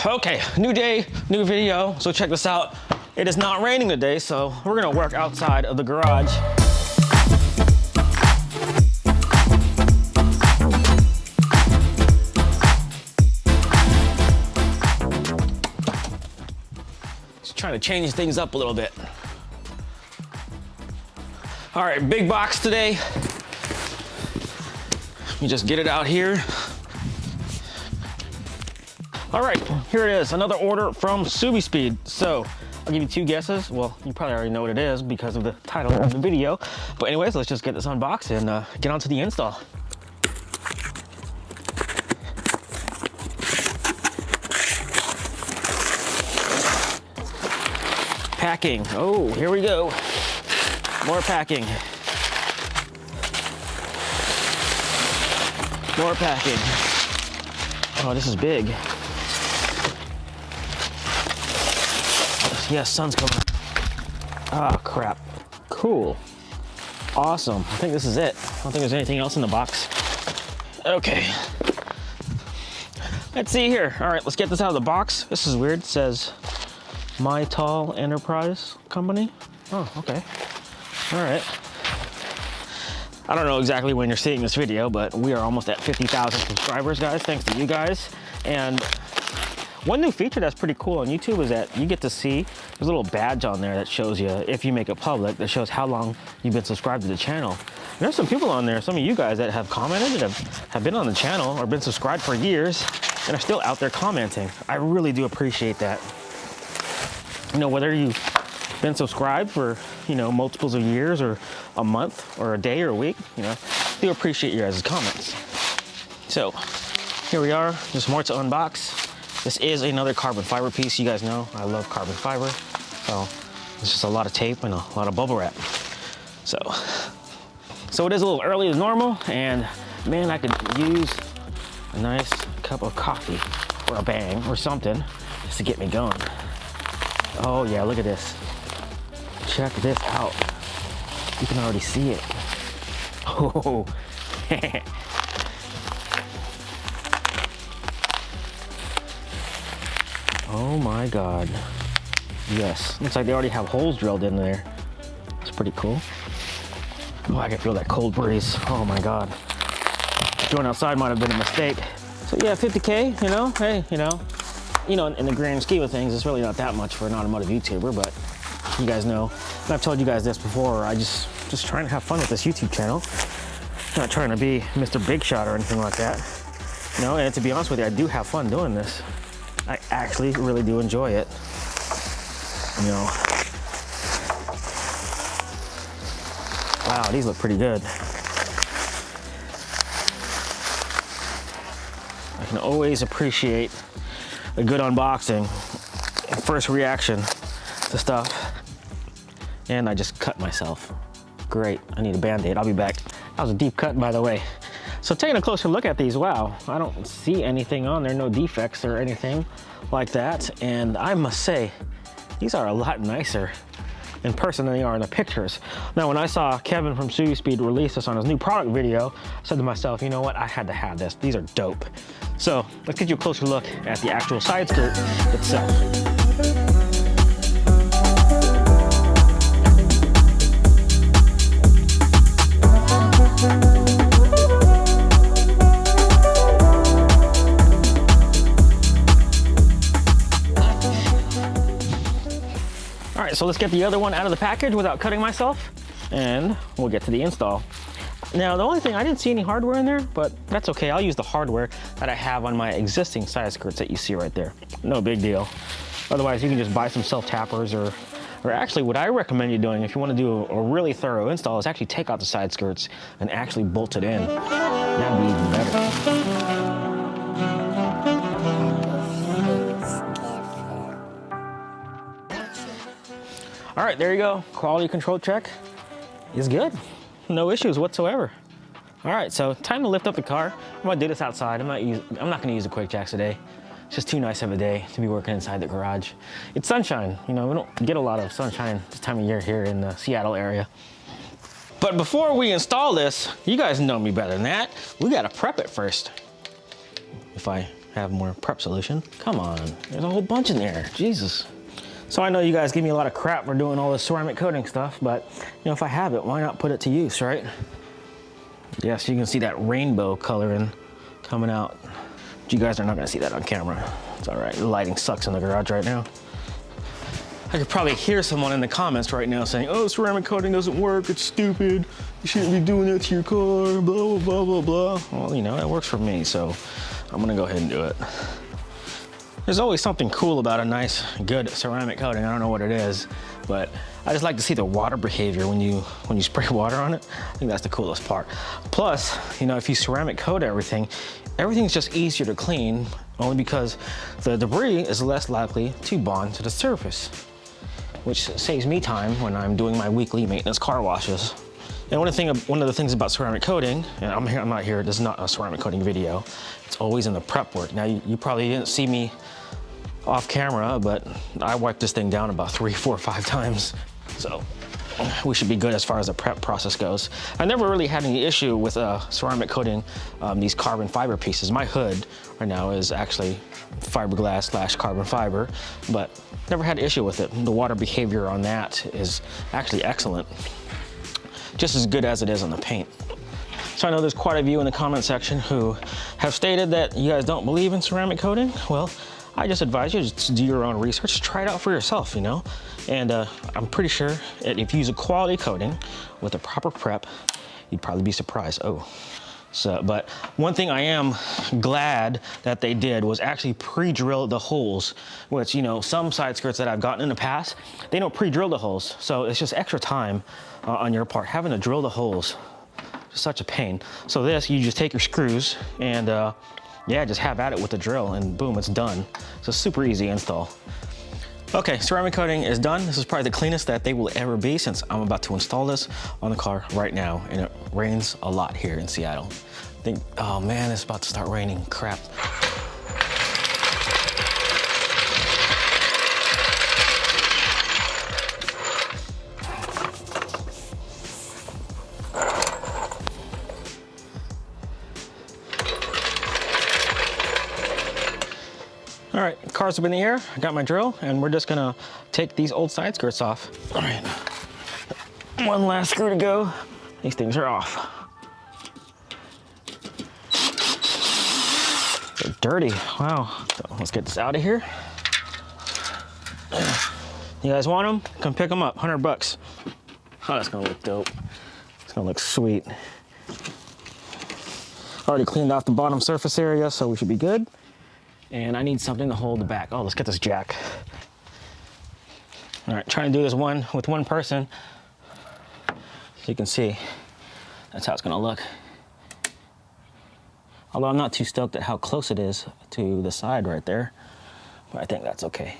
Okay, new day, new video. So check this out. It is not raining today, so we're gonna work outside of the garage. Just trying to change things up a little bit. All right, big box today. Let me just get it out here. All right, here it is, another order from Subispeed. So I'll give you two guesses. Well, you probably already know what it is because of the title of the video. But anyways, let's just get this unboxed and get on to the install. Packing, oh, here we go. More packing. More packing. Oh, this is big. Yes, sun's coming. Ah, crap. Cool. Awesome. I think this is it. I don't think there's anything else in the box. Okay. Let's see here. All right, let's get this out of the box. This is weird. It says My Tall Enterprise Company. Oh, okay. All right. I don't know exactly when you're seeing this video, but we are almost at 50,000 subscribers, guys, thanks to you guys. And one new feature that's pretty cool on YouTube is that you get to see, there's a little badge on there that shows you, if you make it public, that shows how long you've been subscribed to the channel. And there's some people on there, some of you guys that have commented and have been on the channel or been subscribed for years and are still out there commenting. I really do appreciate that. You know, whether you've been subscribed for, you know, multiples of years or a month or a day or a week, you know, I do appreciate your guys' comments. So here we are, just more to unbox. This is another carbon fiber piece. You guys know I love carbon fiber. So it's just a lot of tape and a lot of bubble wrap. So it is a little early as normal, and man, I could use a nice cup of coffee or a bang or something just to get me going. Oh yeah, look at this. Check this out. You can already see it. Oh. Oh my God. Yes, looks like they already have holes drilled in there. It's pretty cool. Oh, I can feel that cold breeze. Oh my God. Going outside might have been a mistake. So yeah, 50K, you know, hey, you know, in the grand scheme of things, it's really not that much for an automotive YouTuber, but you guys know, and I've told you guys this before, I just trying to have fun with this YouTube channel. Not trying to be Mr. Big Shot or anything like that. You know, and to be honest with you, I do have fun doing this. I actually really do enjoy it. You know. Wow, these look pretty good. I can always appreciate a good unboxing and first reaction to stuff. And I just cut myself. Great, I need a Band-Aid, I'll be back. That was a deep cut, by the way. So taking a closer look at these, wow, I don't see anything on there, no defects or anything like that. And I must say, these are a lot nicer in person than they are in the pictures. Now, when I saw Kevin from Subispeed release this on his new product video, I said to myself, you know what, I had to have this. These are dope. So let's get you a closer look at the actual side skirt itself. All right, so let's get the other one out of the package without cutting myself, and we'll get to the install. Now, the only thing, I didn't see any hardware in there, but that's okay. I'll use the hardware that I have on my existing side skirts that you see right there. No big deal. Otherwise, you can just buy some self-tappers or actually what I recommend you doing if you want to do a really thorough install is actually take out the side skirts and actually bolt it in. That'd be even better. All right, there you go. Quality control check is good. No issues whatsoever. All right, so time to lift up the car. I'm gonna do this outside. I'm not gonna use the quick jacks today. It's just too nice of a day to be working inside the garage. It's sunshine. You know, we don't get a lot of sunshine this time of year here in the Seattle area. But before we install this, you guys know me better than that. We gotta prep it first. If I have more prep solution. Come on, there's a whole bunch in there, Jesus. So I know you guys give me a lot of crap for doing all this ceramic coating stuff, but you know, if I have it, why not put it to use, right? Yes, you can see that rainbow coloring coming out. But you guys are not gonna see that on camera. It's all right, the lighting sucks in the garage right now. I could probably hear someone in the comments right now saying, oh, ceramic coating doesn't work, it's stupid. You shouldn't be doing that to your car, blah, blah, blah, blah. Well, you know, it works for me, so I'm gonna go ahead and do it. There's always something cool about a nice, good ceramic coating. I don't know what it is, but I just like to see the water behavior when you spray water on it. I think that's the coolest part. Plus, you know, if you ceramic coat everything's just easier to clean, only because the debris is less likely to bond to the surface, which saves me time when I'm doing my weekly maintenance car washes. And one of the things about ceramic coating, and I'm not here, this is not a ceramic coating video, it's always in the prep work. Now, you probably didn't see me off camera, but I wiped this thing down about 3, 4, 5 times. So we should be good as far as the prep process goes. I never really had any issue with ceramic coating these carbon fiber pieces. My hood right now is actually fiberglass / carbon fiber, but never had an issue with it. The water behavior on that is actually excellent. Just as good as it is on the paint. So I know there's quite a few in the comment section who have stated that you guys don't believe in ceramic coating. Well, I just advise you to do your own research, try it out for yourself, you know? And I'm pretty sure that if you use a quality coating with a proper prep, you'd probably be surprised. Oh. So, but one thing I am glad that they did was actually pre-drill the holes, which, you know, some side skirts that I've gotten in the past, they don't pre-drill the holes. So it's just extra time on your part, having to drill the holes. It's such a pain. So this, you just take your screws and yeah, just have at it with the drill and boom, it's done. It's a super easy install. Okay, ceramic coating is done. This is probably the cleanest that they will ever be since I'm about to install this on the car right now. And it rains a lot here in Seattle. I think, oh man, it's about to start raining, crap. All right, car's up in the air. I got my drill, and we're just gonna take these old side skirts off. All right, one last screw to go. These things are off. They're dirty, wow. So let's get this out of here. You guys want them? Come pick them up, 100 bucks. Oh, that's gonna look dope. It's gonna look sweet. Already cleaned off the bottom surface area, so we should be good. And I need something to hold the back. Oh, let's get this jack. All right, trying to do this with one person. So you can see, that's how it's gonna look. Although I'm not too stoked at how close it is to the side right there, but I think that's okay.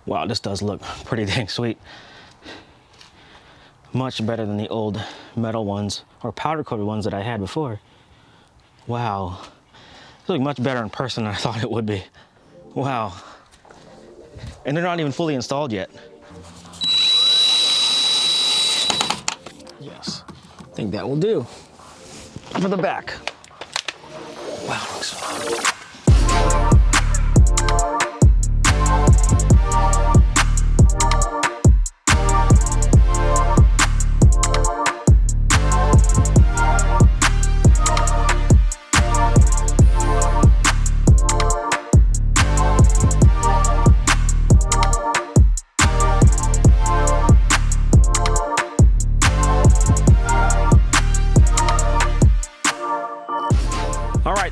Wow, this does look pretty dang sweet. Much better than the old metal ones or powder coated ones that I had before. Wow. They look much better in person than I thought it would be. Wow. And they're not even fully installed yet. Yes, I think that will do for the back. Wow, looks fun.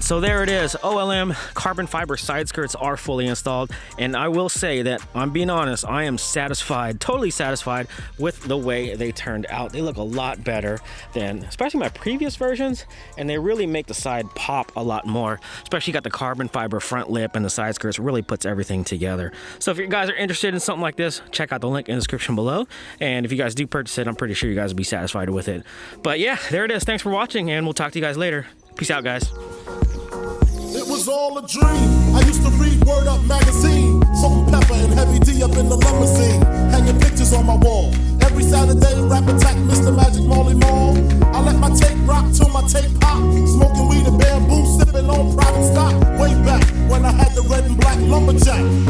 So there it is, OLM carbon fiber side skirts are fully installed, and I will say that, I'm being honest, I am satisfied, totally satisfied with the way they turned out. They look a lot better than, especially my previous versions, and they really make the side pop a lot more, especially got the carbon fiber front lip and the side skirts, really puts everything together. So if you guys are interested in something like this, check out the link in the description below, and if you guys do purchase it, I'm pretty sure you guys will be satisfied with it. But yeah, there it is. Thanks for watching, and we'll talk to you guys later. Peace out, guys. It was all a dream. I used to read Word Up magazine, Salt and Pepper and Heavy D up in the limousine, hanging pictures on my wall. Every Saturday, rap attack, Mr. Magic Molly Mall. I let my tape rock till my tape pop, smoking weed and bamboo, sipping on private stock. Way back lumberjack.